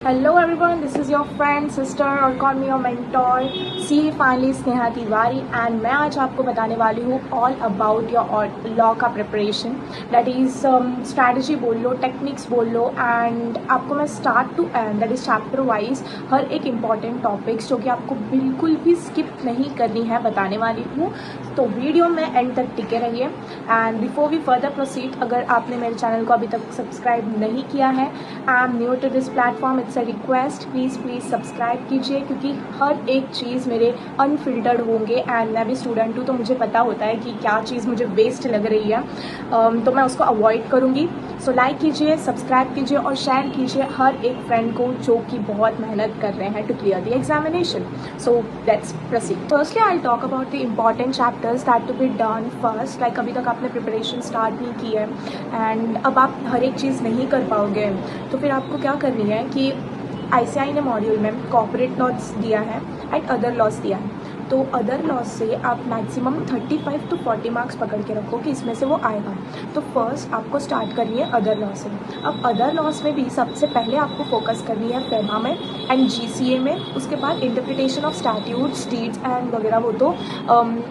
Hello everyone, this is your friend, sister or call me your mentor, CA finalist Sneha Tiwari and मैं आज आपको बताने वाली हूँ ऑल अबाउट योर लॉ का प्रिपरेशन। दैट इज़ स्ट्रैटेजी बोल लो, टेक्निक्स बोल लो, एंड आपको मैं start to end that is chapter wise हर एक इम्पॉर्टेंट टॉपिक्स जो कि आपको बिल्कुल भी स्किप नहीं करनी है बताने वाली हूँ। तो वीडियो में एंड तक टिके रहिए। And before we further proceed, अगर आपने मेरे चैनल को अभी तक सब्सक्राइब नहीं किया है, I am new to this platform, it's a request, please subscribe कीजिए क्योंकि हर एक चीज़ मेरे अनफिल्टर्ड होंगे एंड मैं भी स्टूडेंट हूँ तो मुझे पता होता है कि क्या चीज़ मुझे वेस्ट लग रही है, तो मैं उसको अवॉइड करूँगी। सो लाइक कीजिए, सब्सक्राइब कीजिए और शेयर कीजिए हर एक फ्रेंड को जो कि बहुत मेहनत कर रहे हैं to clear the examination. So let's proceed. Firstly I talk about the important chapters that to be done first. Like अभी तक आपने प्रिपरेशन स्टार्ट नहीं की है एंड अब आप हर एक चीज़ नहीं कर पाओगे, तो फिर आपको क्या करनी है कि ICAI ने मॉड्यूल में कॉर्पोरेट लॉस दिया है एंड अदर लॉस दिया है। तो अदर लॉस से आप मैक्सिमम 35 to 40 मार्क्स पकड़ के रखो कि इसमें से वो आएगा। तो फर्स्ट आपको स्टार्ट करनी है अदर लॉस से। अब अदर लॉस में भी सबसे पहले आपको फोकस करनी है फेमा में एंड GCA में। उसके बाद interpretation of statutes, deeds and वगैरह वो तो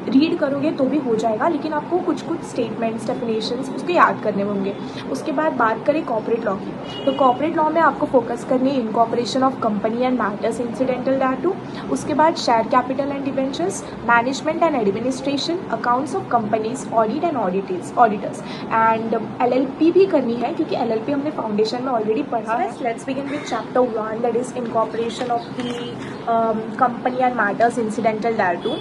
रीड करोगे तो भी हो जाएगा, लेकिन आपको कुछ स्टेटमेंट्स, डेफिनेशंस उसके याद करने होंगे। उसके बाद बात करें कॉर्पोरेट लॉ की, तो कॉर्पोरेट लॉ में आपको फोकस करनी है incorporation of company and matters incidental डाटू। उसके बाद share capital and management and administration, accounts of companies, audit and auditors and LLP भी करनी है क्योंकि LLP हमने फाउंडेशन में ऑलरेडी पढ़ा है। Let's begin with chapter 1 that is incorporation of the company and matters incidental डाटू।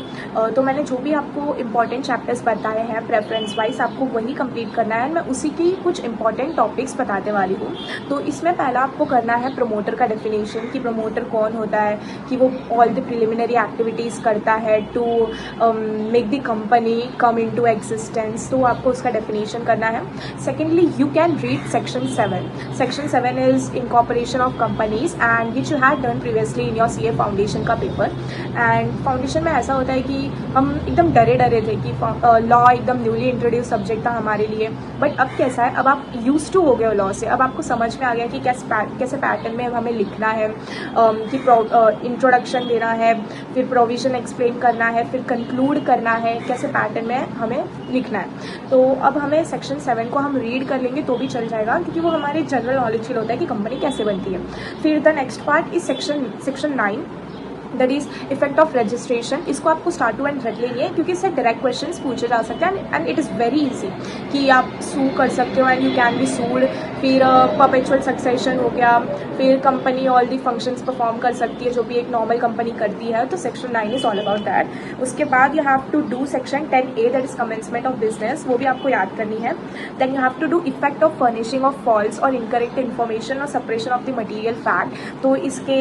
तो मैंने जो भी आपको इंपॉर्टेंट चैप्टर्स बताए हैं प्रेफरेंस वाइज आपको वही कंप्लीट करना है। मैं उसी की कुछ इंपॉर्टेंट टॉपिक्स बताने वाली हूँ। तो इसमें पहला आपको करना है प्रमोटर का डेफिनेशन कि प्रमोटर कौन होता है, कि वो ऑल द प्रिलिमिनरी एक्टिविटीज़ करता है to make the company come into existence, तो आपको उसका डेफिनेशन करना है। Secondly you can read section 7। Section 7 is incorporation of companies and which you had done previously in your CA foundation का paper. And foundation में ऐसा होता है कि हम एकदम डरे थे कि लॉ एकदम न्यूली इंट्रोड्यूस सब्जेक्ट था हमारे लिए, बट अब कैसा है, अब आप यूज टू हो गए हो लॉ से। अब आपको समझ में आ गया कि कैसे पैटर्न में हमें लिखना है, कि इंट्रोडक्शन देना है, फिर प्रोविजन एक्सप्लेन करना है, फिर कंक्लूड करना है, कैसे पैटर्न में हमें लिखना है। तो अब हमें सेक्शन 7 को हम रीड कर लेंगे तो भी चल जाएगा क्योंकि वो हमारे जनरल नॉलेज के लिए होता है कि कंपनी कैसे बनती है। फिर the next part is section 9 that is effect of registration. इसको आपको स्टार्ट टू एंड रख लेंगे क्योंकि इससे डायरेक्ट क्वेश्चंस पूछे जा सकते हैं and it is very easy कि आप सू कर सकते हो एंड यू कैन बी सूड। फिर परपेचुअल सक्सेशन हो गया, फिर company all the functions perform कर सकती है जो भी एक नॉर्मल कंपनी करती है, तो section 9 is all about that. उसके बाद you have to do section 10A that is commencement of business, वो भी आपको याद करनी है। Then you have to do effect of furnishing of false or incorrect information or separation of the material fact. तो इसके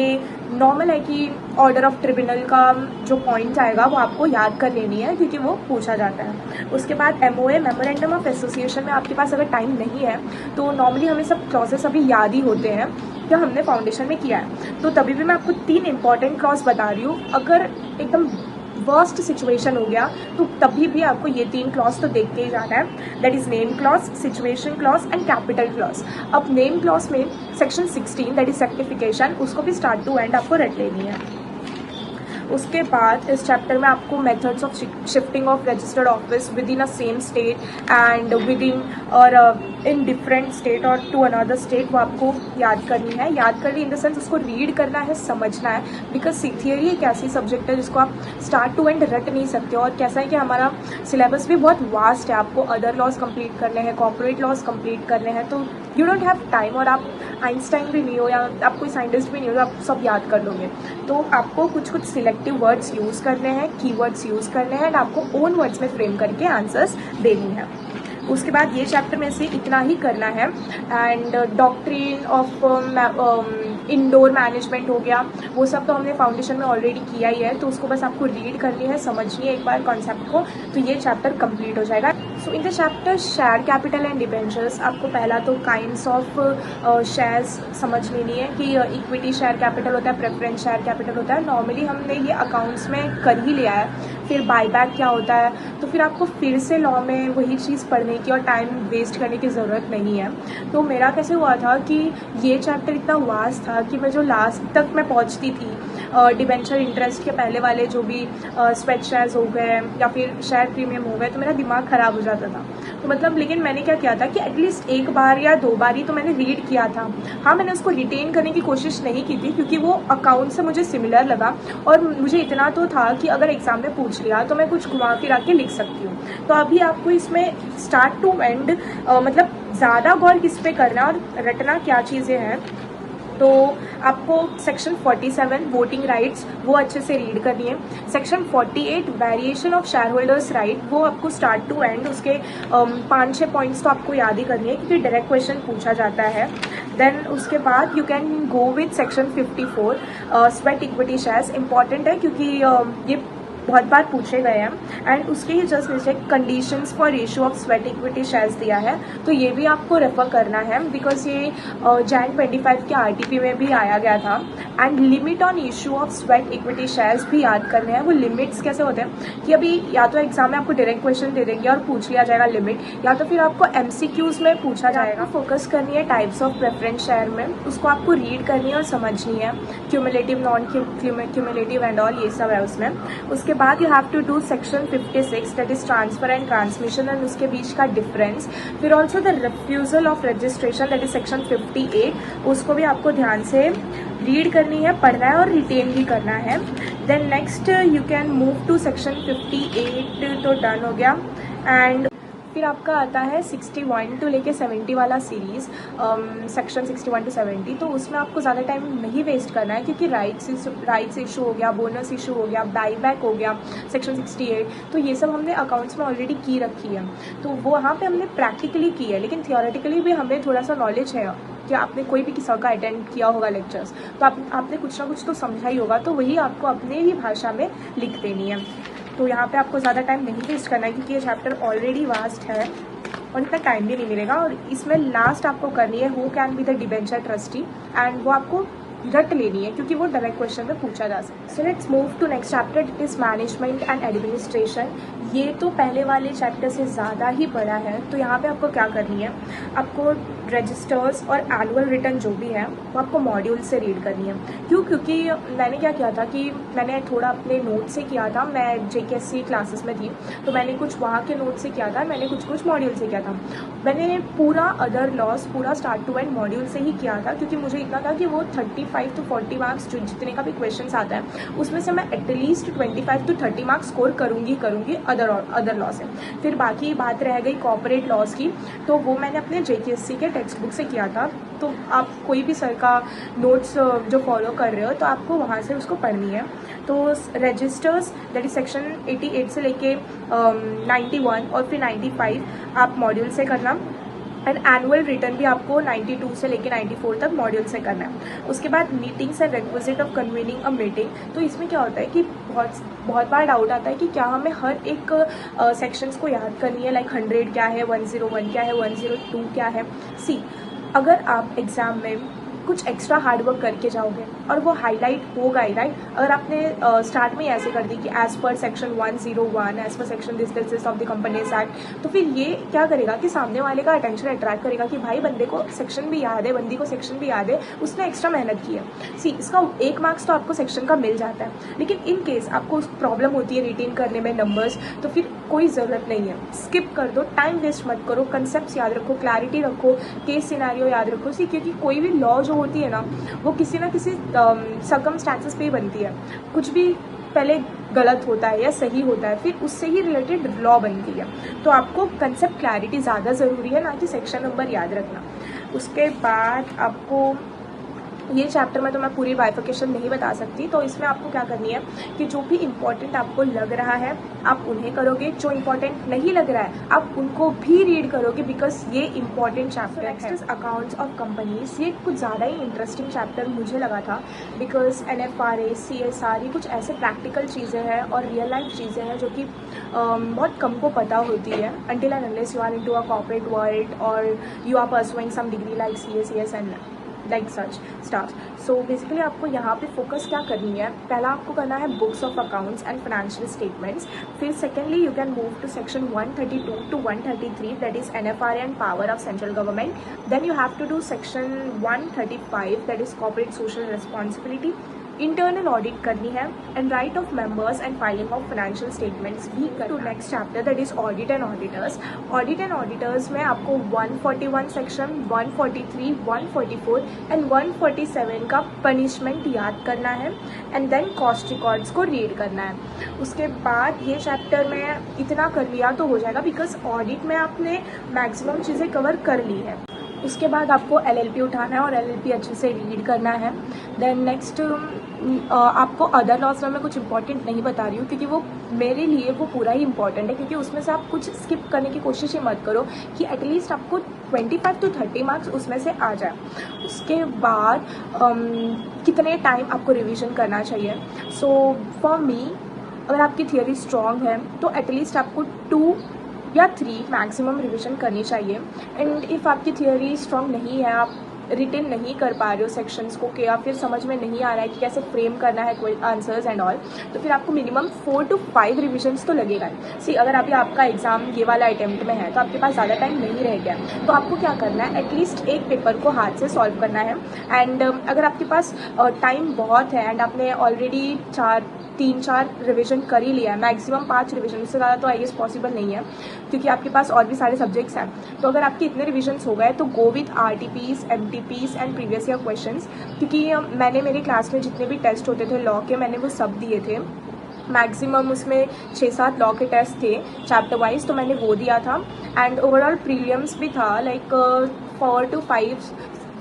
नॉर्मल है कि ऑर्डर ऑफ ट्रिब्यूनल का जो पॉइंट आएगा वो आपको याद कर लेनी है क्योंकि वो पूछा जाता है। उसके बाद MOA मेमोरेंडम ऑफ एसोसिएशन में आपके पास अगर टाइम नहीं है तो नॉर्मली हमें सब क्लॉजेस अभी याद ही होते हैं जो हमने फाउंडेशन में किया है, तो तभी भी मैं आपको 3 इंपॉर्टेंट क्लॉज बता रही हूँ। अगर एकदम वर्स्ट सिचुएशन हो गया तो तभी भी आपको ये 3 क्लॉज तो देख के ही जाना है, that is name clause, situation clause and capital clause. अब नेम क्लॉज में सेक्शन 16 दैट इज सर्टिफिकेशन, उसको भी स्टार्ट टू एंड आपको रट लेनी है। उसके बाद इस चैप्टर में आपको methods of shifting of registered office with in a same state and with in और इन डिफरेंट स्टेट और टू अनदर स्टेट वो आपको याद करनी है। याद करनी इन द सेंस उसको रीड करना है, समझना है, बिकॉज थियरी एक ऐसी सब्जेक्ट है जिसको आप स्टार्ट टू एंड रट नहीं सकते। और कैसा है कि हमारा सिलेबस भी बहुत वास्ट है, आपको अदर लॉज कंप्लीट करने हैं, कॉर्पोरेट लॉज कंप्लीट करने हैं, तो यू डोंट हैव टाइम। और आप आइंस्टाइन भी नहीं हो या आप कोई साइंटिस्ट भी नहीं हो तो आप सब याद कर लोगे। तो आपको कुछ सिलेक्टिव वर्ड्स यूज़ करने हैं, कीवर्ड्स यूज़ करने हैं एंड आपको ओन वर्ड्स में फ्रेम करके आंसर्स देनी है। उसके बाद ये चैप्टर में से इतना ही करना है। And doctrine of indoor management हो गया, वो सब तो हमने फाउंडेशन में ऑलरेडी किया ही है, तो उसको बस आपको रीड करनी है, समझनी है एक बार कॉन्सेप्ट को, तो ये चैप्टर कंप्लीट हो जाएगा। So in the chapter share capital and debentures आपको पहला तो काइंड्स ऑफ शेयर्स समझ लेनी है कि इक्विटी शेयर कैपिटल होता है, प्रेफरेंस शेयर कैपिटल होता है। नॉर्मली हमने ये अकाउंट्स में कर ही लिया है। फिर बायबैक क्या होता है, तो फिर आपको फिर से लॉ में वही चीज़ पढ़ने की और टाइम वेस्ट करने की ज़रूरत नहीं है। तो मेरा कैसे हुआ था कि ये चैप्टर इतना वास्ट था कि मैं जो लास्ट तक मैं पहुँचती थी डिबेंचर इंटरेस्ट के पहले वाले जो भी स्वेट शेयर्स हो गए या फिर शेयर प्रीमियम हो गए, तो मेरा दिमाग ख़राब हो जाता था। तो मतलब लेकिन मैंने क्या किया था कि एटलीस्ट एक बार या दो बार ही तो मैंने रीड किया था। हाँ, मैंने उसको रिटेन करने की कोशिश नहीं की थी क्योंकि वो अकाउंट से मुझे सिमिलर लगा और मुझे इतना तो था कि अगर एग्ज़ाम में पूछ लिया तो मैं कुछ घुमा फिरा के लिख सकती हूँ। तो अभी आपको इसमें स्टार्ट टू एंड मतलब ज़्यादा गौर किस पे करना और रटना क्या चीज़ें हैं। तो आपको सेक्शन 47 वोटिंग राइट्स वो अच्छे से रीड करनी है। Section 48 variation of share holders right वो आपको स्टार्ट टू एंड उसके 5-6 पॉइंट्स तो आपको याद ही करनी है क्योंकि डायरेक्ट क्वेश्चन पूछा जाता है। देन उसके बाद you can go with section 54 sweat equity shares important है क्योंकि ये बहुत बार पूछे गए हैं। एंड उसके ही जस्ट नीचे conditions for issue of sweat equity shares दिया है, तो ये भी आपको रेफर करना है बिकॉज ये जैन 25 के आरटीपी में भी आया गया था। And limit on issue of sweat equity shares भी याद करने हैं। वो लिमिट्स कैसे होते हैं कि अभी या तो एग्जाम में आपको डायरेक्ट क्वेश्चन दे देंगे और पूछ लिया जाएगा लिमिट, या तो फिर आपको MCQs में पूछा जाएगा। फोकस करनी है टाइप्स ऑफ प्रेफरेंस शेयर में, उसको आपको रीड करनी है और समझनी है। Cumulative, non cumulative and all ये सब है उसमें। उसके बाद you have to do section 56 that is transfer and transmission and उसके बीच का डिफरेंस। फिर also the refusal of registration that is section 58, उसको भी आपको ध्यान से रीड करनी है, पढ़ना है और रिटेन भी करना है। Then next you can move to section 58, तो डन हो गया। एंड फिर आपका आता है 61 टू लेके 70 वाला सीरीज़, सेक्शन 61 टू 70। तो उसमें आपको ज़्यादा टाइम नहीं वेस्ट करना है क्योंकि राइट्स इशू हो गया, बोनस इशू हो गया, बाईबैक हो गया, सेक्शन 68, तो ये सब हमने अकाउंट्स में ऑलरेडी की रखी है। तो वो वहाँ पे हमने प्रैक्टिकली की है, लेकिन थियोरेटिकली भी हमें थोड़ा सा नॉलेज है कि आपने कोई भी किसी का अटेंड किया होगा लेक्चर्स, तो आपने कुछ ना कुछ तो समझा ही होगा, तो वही आपको अपने ही भाषा में लिख देनी है। तो यहाँ पे आपको ज़्यादा टाइम नहीं वेस्ट करना है क्योंकि ये चैप्टर ऑलरेडी वास्ट है और इतना टाइम भी नहीं मिलेगा। और इसमें लास्ट आपको करनी है who can be the debenture trustee, and वो आपको रट लेनी है क्योंकि वो डायरेक्ट क्वेश्चन में पूछा जा सकता है। So let's move to next chapter, it is management and administration. ये तो पहले वाले चैप्टर से ज़्यादा ही बड़ा है। तो यहाँ पे आपको क्या करनी है, आपको रजिस्टर्स और एनुअल रिटर्न जो भी है वो आपको मॉड्यूल से रीड करनी है। क्यों? क्योंकि मैंने क्या किया था कि मैंने थोड़ा अपने नोट से किया था, मैं JKSC क्लासेस में थी तो मैंने कुछ वहाँ के नोट से किया था, मैंने कुछ मॉड्यूल से किया था। मैंने पूरा अदर लॉस पूरा स्टार्ट टू एंड मॉड्यूल से ही किया था क्योंकि मुझे इतना था कि वो 35 to 40 मार्क्स जो जितने का भी क्वेश्चन आता है उसमें से मैं एटलीस्ट 25 to 30 मार्क्स स्कोर करूँगी अदर लॉ से। फिर बाकी बात रह गई कॉर्पोरेट लॉस की, तो वो मैंने अपने JKSC के टेक्स्ट बुक से किया था। तो आप कोई भी सर का नोट्स जो फॉलो कर रहे हो तो आपको वहाँ से उसको पढ़नी है। तो रजिस्टर्स दैट इज सेक्शन 88 से लेके 91 और फिर 95 आप मॉड्यूल से करना। एंड एनुअल रिटर्न भी आपको 92 से लेके 94 तक मॉड्यूल से करना है। उसके बाद meetings and requisite of convening a meeting. तो इसमें क्या होता है कि बहुत बार डाउट आता है कि क्या हमें हर एक सेक्शंस को याद करनी है, लाइक 100 क्या है, 101 क्या है, 102 क्या है। सी, अगर आप एग्ज़ाम में कुछ एक्स्ट्रा हार्डवर्क करके जाओगे और वो हाईलाइट होगा ही, राइट। अगर आपने स्टार्ट में ऐसे कर दी कि as per section 101 as per section this of the companies act, तो फिर ये क्या करेगा कि सामने वाले का अटेंशन अट्रैक्ट करेगा कि भाई बंदे को सेक्शन भी याद है, बंदी को सेक्शन भी याद है, उसने एक्स्ट्रा मेहनत की है। सी, इसका 1 मार्क्स तो आपको सेक्शन का मिल जाता है, लेकिन इन केस आपको प्रॉब्लम होती है रिटेन करने में नंबर्स, तो फिर कोई ज़रूरत नहीं है, स्किप कर दो, टाइम वेस्ट मत करो, कंसेप्ट याद रखो, क्लैरिटी रखो, केस सिनेरियो याद रखो। सी, क्योंकि कोई भी लॉ जो होती है ना वो किसी ना किसी सर्कमस्टांसेस पे ही बनती है। कुछ भी पहले गलत होता है या सही होता है, फिर उससे ही रिलेटेड लॉ बनती है। तो आपको कंसेप्ट क्लैरिटी ज़्यादा ज़रूरी है, ना कि सेक्शन नंबर याद रखना। उसके बाद आपको ये चैप्टर में तो मैं पूरी बाइफिकेशन नहीं बता सकती, तो इसमें आपको क्या करनी है कि जो भी इम्पोर्टेंट आपको लग रहा है आप उन्हें करोगे, जो इम्पोर्टेंट नहीं लग रहा है आप उनको भी रीड करोगे बिकॉज ये इम्पोर्टेंट चैप्टर है। Next is accounts of companies. ये कुछ ज़्यादा ही इंटरेस्टिंग चैप्टर मुझे लगा था बिकॉज NFRA, CSR ये कुछ ऐसे प्रैक्टिकल चीज़ें हैं और रियल लाइफ चीज़ें हैं जो कि बहुत कम को पता होती है until and unless you are into a corporate world or you are pursuing some degree like CA, CS and like such stuff. So basically आपको यहाँ पे फोकस क्या करनी है, पहला आपको करना है books of accounts and financial statements. फिर secondly you can move to section 132 to 133 that is NFRA and power of central government. Then you have to do section 135 that is corporate social responsibility. Internal audit करनी है and right of members and filing of financial statements भी कर. To next chapter that is audit and auditors. Audit and auditors में आपको 141 section, 143, 144 and 147 का punishment याद करना है एंड देन कॉस्ट रिकॉर्ड्स को रीड करना है. उसके बाद ये चैप्टर में इतना कर लिया तो हो जाएगा बिकॉज ऑडिट में आपने मैक्सिमम चीज़ें कवर कर ली है. उसके बाद आपको LLP उठाना है और LLP अच्छे से रीड करना है. देन नेक्स्ट आपको अदर लॉज में मैं कुछ इंपॉर्टेंट नहीं बता रही हूँ क्योंकि वो मेरे लिए वो पूरा ही इंपॉर्टेंट है, क्योंकि उसमें से आप कुछ स्किप करने की कोशिश ही मत करो कि एटलीस्ट आपको 25 to 30 मार्क्स उसमें से आ जाए. उसके बाद कितने टाइम आपको रिविज़न करना चाहिए. सो फॉर मी अगर आपकी थियोरी स्ट्रॉन्ग है तो एटलीस्ट आपको 2 या 3 मैक्सिमम रिवीजन करनी चाहिए. एंड इफ़ आपकी थियोरी स्ट्रॉन्ग नहीं है, आप रिटेन नहीं कर पा रहे हो सेक्शंस को, या फिर समझ में नहीं आ रहा है कि कैसे फ्रेम करना है आंसर्स एंड ऑल, तो फिर आपको मिनिमम 4 to 5 रिविजन्स तो लगेगा. सी अगर अभी आपका एग्जाम ये वाला अटेम्प्ट में है तो आपके पास ज़्यादा टाइम नहीं रह गया, तो आपको क्या करना है, एटलीस्ट एक पेपर को हाथ से सॉल्व करना है. एंड अगर आपके पास टाइम बहुत है एंड आपने ऑलरेडी 3-4 रिवीजन कर ही लिया है, मैक्सिमम 5 रिवीजन, उससे ज़्यादा तो आई गेस पॉसिबल नहीं है क्योंकि आपके पास और भी सारे सब्जेक्ट्स हैं. तो अगर आपके इतने रिवीजन्स हो गए तो go with RTPs, MTPs and previous year questions, क्योंकि मैंने मेरी क्लास में जितने भी टेस्ट होते थे लॉ के, मैंने वो सब दिए थे. मैक्सिमम उसमें 6-7 लॉ के टेस्ट थे चैप्टर वाइज, तो मैंने वो दिया था. एंड ओवरऑल प्रीलिम्स भी था लाइक 4 to 5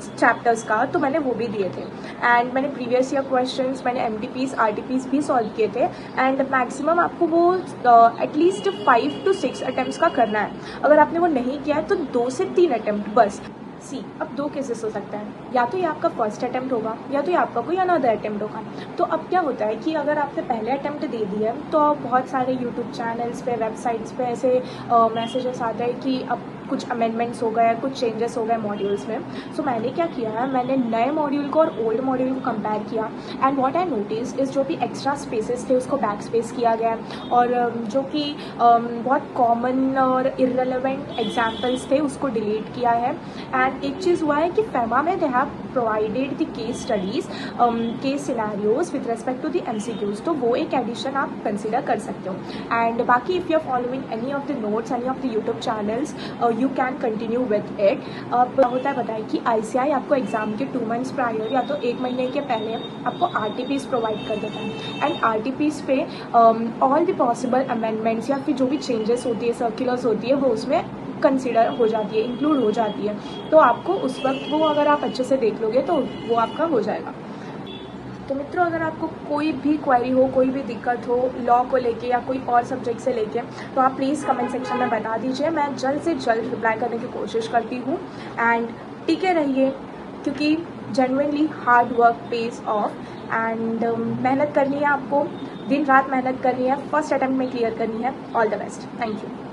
चैप्टर्स का, तो मैंने वो भी दिए थे. एंड मैंने प्रीवियस ईयर क्वेश्चंस, मैंने MTPs, RTPs भी सॉल्व किए थे. एंड मैक्सिमम आपको वो एटलीस्ट 5 to 6 अटैम्प्ट्स का करना है. अगर आपने वो नहीं किया है तो 2 से 3 अटैम्प्ट बस. अब 2 केसेस हो सकता है, या तो ये आपका फर्स्ट अटैम्प्ट होगा या तो ये आपका कोई अनदर अटैम्प्ट होगा. तो अब क्या होता है कि अगर आपने पहले अटैम्प्ट दे दिया तो बहुत सारे यूट्यूब चैनल्स पे, वेबसाइट्स पे ऐसे मैसेजेस आते हैं कि अब कुछ अमेंडमेंट्स हो गए, कुछ चेंजेस हो गए मॉड्यूल्स में. सो मैंने क्या किया है, मैंने नए मॉड्यूल को और ओल्ड मॉड्यूल को कंपेयर किया. And what I notice is जो भी एक्स्ट्रा स्पेसेस थे उसको बैक स्पेस किया गया, और जो कि बहुत कॉमन और इररेलेवेंट एग्जाम्पल्स थे उसको डिलीट किया है. एंड एक चीज़ हुआ है कि FEMA में they have provided the case studies, case scenarios with respect to the MCQs, तो वो एक एडिशन आप कंसिडर कर सकते हो. एंड बाकी if you are following any of the notes, any of the YouTube channels, you can continue with it. अब होता है बताए कि ICI आपको एग्जाम के 2 months प्रायर या तो 1 महीने के पहले आपको RTPs प्रोवाइड कर देता है. एंड RTPs पे ऑल द पॉसिबल अमेंडमेंट्स या फिर जो भी चेंजेस होती है, सर्कुलर्स होती है, वो उसमें कंसिडर हो जाती है, इंक्लूड हो जाती है. तो आपको उस वक्त वो अगर आप अच्छे से देख लोगे तो वो आपका हो जाएगा. तो मित्रों, अगर आपको कोई भी क्वेरी हो, कोई भी दिक्कत हो लॉ को लेके या कोई और सब्जेक्ट से लेके, तो आप प्लीज़ कमेंट सेक्शन में बता दीजिए. मैं जल्द से जल्द रिप्लाई करने की कोशिश करती हूँ. एंड टिके रहिए क्योंकि genuinely hard work page of. And मेहनत करनी है आपको, दिन रात मेहनत करनी है, फर्स्ट अटैम्प्ट में क्लियर करनी है. All the best. Thank you.